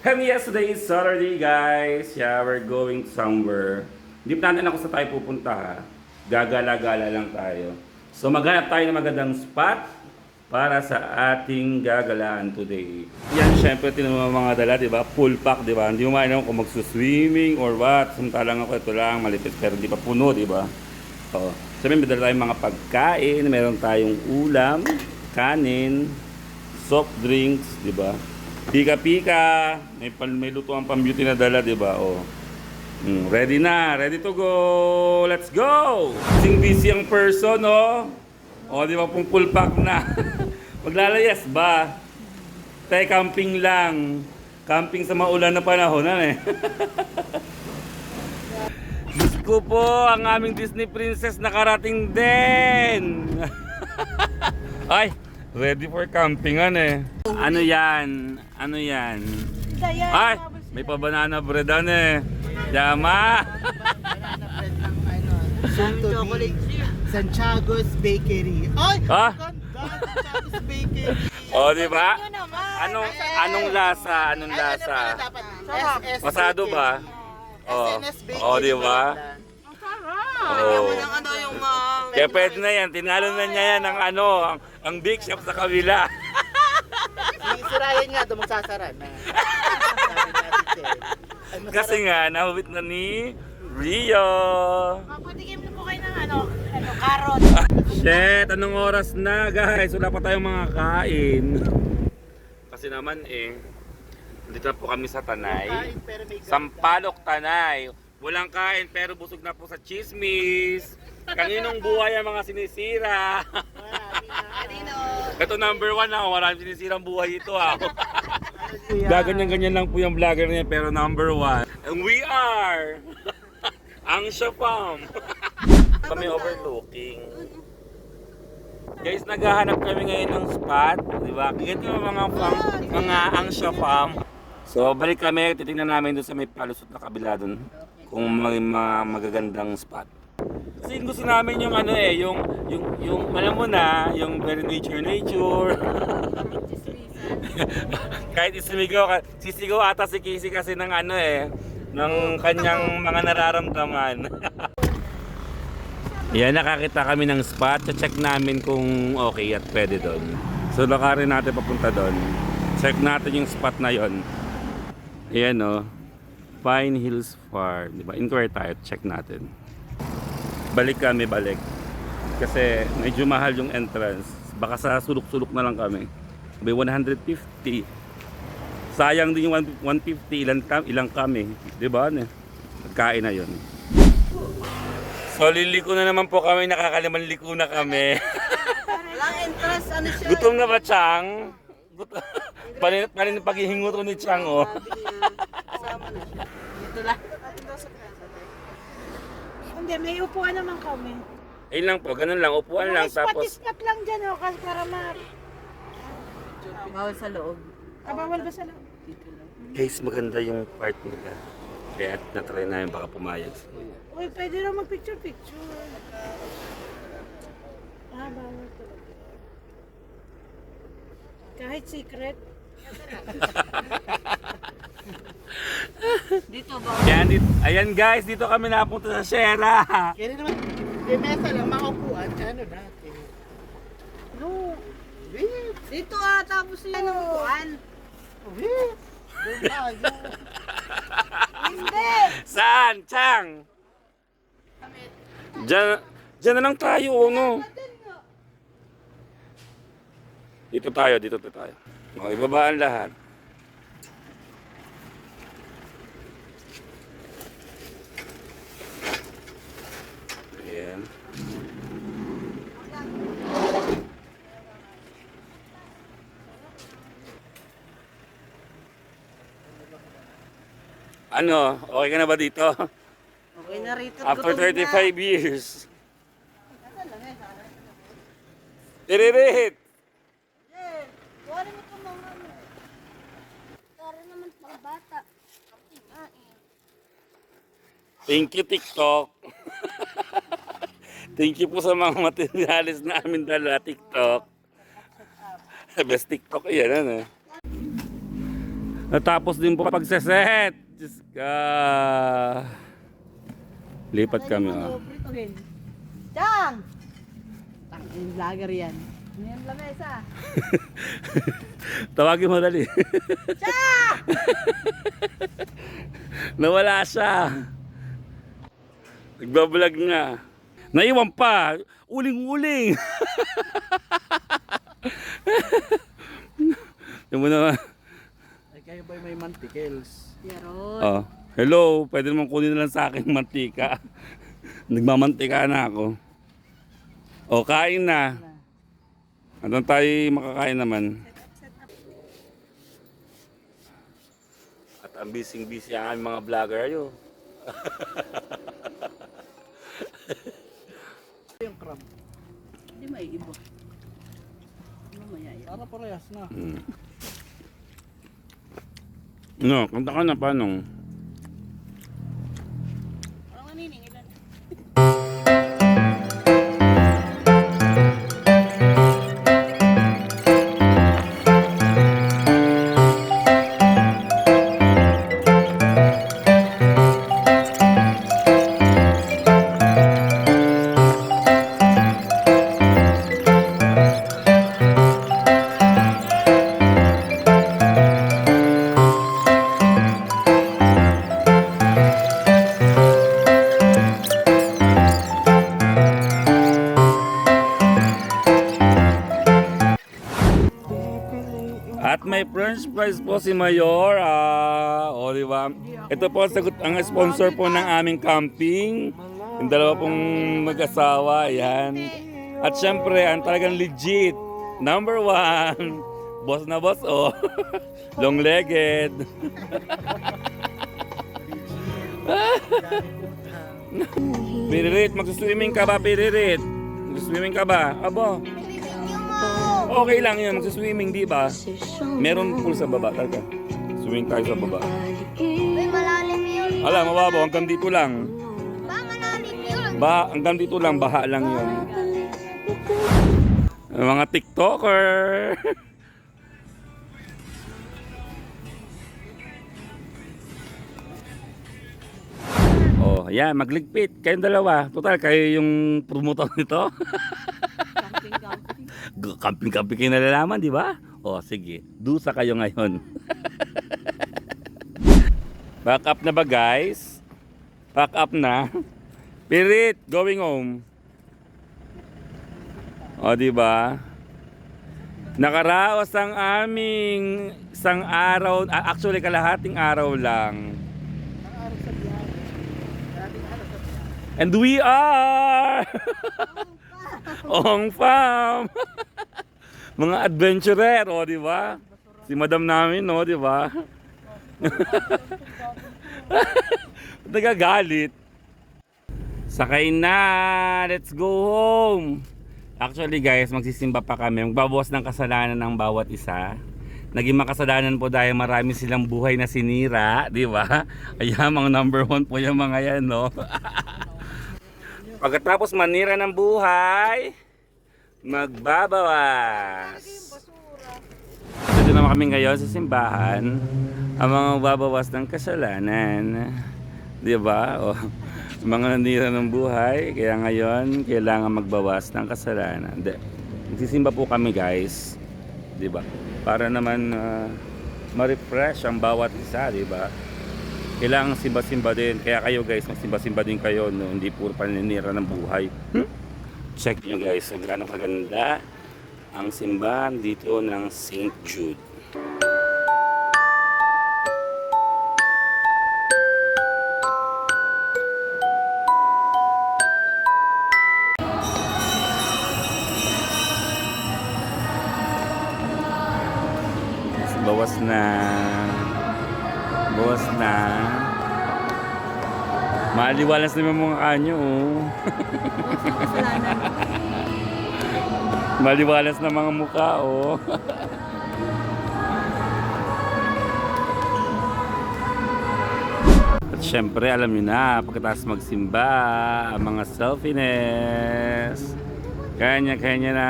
And yes, today is Saturday, guys. Yeah, we're going somewhere. Hindi pa natin ako sa tayo pupunta, ha. Gagala-gala lang tayo. So maghanap tayo ng magandang spot para sa ating gagalaan today. Yan, syempre, tinanong mga dala, di ba? Full pack, di ba? Hindi mo mainam kung magsuswimming or what. Samantalang ako, ito lang, malipit, pero hindi pa puno, di ba? So, sabi, may dala tayong mga pagkain, meron tayong ulam, kanin, soft drinks, di ba? Pika-pika, may lutuan pang beauty na dala, di ba? Oh. Ready na, ready to go. Let's go. Sing busy ang person, oh. Oh, di ba pong full pack na. Maglalayas ba? Tayo camping lang. Camping sa maulan na panahon, eh. Diyos ko po, ang aming Disney princess nakarating din. Ay, ready for campingan, eh. Ano yan? Ano yan? Ay, may pa banana bread, eh. Yama. Banana bread ng soon to be Santiago's Bakery. Ay! Ha? Ganda! Santiago's Bakery. Oh, di ba? Anong lasa? Anong lasa? SS Pasado ba? Oh. SNS Bakery. Oh, di ba? Oh. Ano yung mga... Kaya pwede na yan. Tinalo na niya yan ang big shop sa kabila. Si Ryan nga doon magsasara na. Sabi natin siya. Ay, masarap. Kasi nga, nahubit na ni Rio. Patikim na po kayo ng carrot. Shit, anong oras na, guys? Wala pa tayong mga kain. Kasi naman dito na po kami sa Tanay. Kain, pero may ganda. Sampalok, Tanay. Walang kain pero busog na po sa chismis. Kaninong buhay ang mga sinisira. Kanino? Ito number 1 na, walang sinisirang buhay ito, ha. Gaganyan-ganyan lang po yung vlogger niya pero number 1. And we are ang Shafam. Kami overlooking. Guys, naghahanap kami ngayon ng spot, di ba? Ganito yung mga ang Shafam. So, balik kami, titingnan namin doon sa may palusot na kabila doon kung may mga magagandang spot. Kasi gusto namin yung yung alam mo na, yung very nature. Kahit sisigaw ata si Casey kasi ng ng kanyang mga nararamdaman. Yan, nakakita kami ng spot. Check namin kung okay at pwede doon. So, lakarin natin papunta doon. Check natin yung spot na yon. Ayan, oh. Pine Hills Farm. Diba? Inquire tayo. Check natin. Balik. Kasi medyo mahal yung entrance. Baka sa sulok-sulok na lang kami. May 150. Sayang din yung 150. Ilang kami. Diba? Nagkain na yun. So liliko na naman po kami. Nakakalimang liko na kami. Walang entrance, ano siya? Gutom na ba, Chang? Panin paghihingot ko ni Chang, oh. Kasama na siya. Dito lang. Hindi, may upuan naman kami. Ayun lang po, ganun lang. Upuan lang. Tapos, Spot lang dyan, oh, kasi para Bawal sa loob. Kabawal ba sa loob? guys, maganda yung part nila. Kaya natry namin baka pumayag. Uy, pwede na mag-picture-picture. Bawal talaga. Kahit secret. Dito ba? Ayan guys, dito kami napunta sa Sierra. Kaya naman, may mesa lang, makaupuan. Ano natin? No. Wait! Dito tapos yan ang upuan. Wait! Doon tayo. Hindi! Saan? Chang? Diyan na lang tayo, no? Dito tayo. Okay, babaan lahat. Ayan. Ano? Okay ka na ba dito? Okay na rito. After gutom 35 na. years. Tiririt! Wala mo ito mga ano. Para naman pang bata. Thank you, TikTok. Thank you po sa mga materialis na amin dala, TikTok. Best TikTok yan, ano? Natapos din po pagseset. Diyos ka. Lipat kami. Oh. Chang! Tangin vlogger yan. Ano yung lamesa? Tawagin mo dali. Nawala siya. Nagbablog na. Naiwan pa. Uling-uling. Yung mo naman. Ay, kayo ba may mantikels? Yaron. Oh, hello, pwede naman kunin na lang sa akin mantika. Nagmamantika na ako. O, kain na. Ano tayo makakain naman? At ang busy-busy ang aming mga vlogger ayo. Yung crab. Hindi may iba. Mamaya yan. Para parehas na. No, kanta ka na paano? Parang manining ilan. At may french fries po si Mayor. O, di ba? Ito po sagot ang sponsor po ng aming camping. Yung dalawa pong mag-asawa. Yan. At syempre, ang talagang legit. Number 1. Boss na boss, oh. Long-legged. Piririt, magsuswimming ka ba, Piririt? Magsuswimming ka ba? Abo. Okay lang yun, magsuswimming, di ba? Meron pool sa baba, talaga. Swimming tayo sa baba. Uy, malalim yun. Ala, mababaw, hanggang dito lang. Ba, malalim yun. Hanggang dito lang, baha lang yun. Mga TikToker. Oh, yan, magligpit. Kayong dalawa. Total, kayo yung promotor nito. Camping. Camping-camping kayo nalalaman, di ba? O, sige. Dusa kayo ngayon. Back up na ba, guys? Back up na. Pirit, going home. O, di ba? Nakaraos ang aming isang araw, actually kalahating araw lang. And we are on farm. Mga adventurer, o di ba? Si madam namin, no, di ba? Nagagalit. Sakay na, let's go home. Actually guys, magsisimba pa kami. Magbabawas ng kasalanan ng bawat isa. Naging makasalanan po dahil marami silang buhay na sinira, di ba? Ayan, mga number 1 po yung mga yan, no? Pagkatapos manira ng buhay, magbabawas. Dito naman kami ngayon sa simbahan, ang mga magbabawas ng kasalanan. Di ba? O, mga nanira ng buhay, kaya ngayon kailangan magbawas ng kasalanan. Magsisimba po kami guys, di ba? Para naman ma-refresh ang bawat isa, di ba? Kailangan simba-simba din. Kaya kayo guys, magsimba-simba din kayo, no? Hindi puro paninira ng buhay. Check nyo guys, kung gaano kaganda ang simbahan dito ng St. Jude. Bawas na. Bawas na. Maaliwalas naman mga kanyo, oh. Maliwalas na mga mukha, oh. At syempre, alam nyo na, pagkatapos magsimba, ang mga selfiness, kanya-kanya na.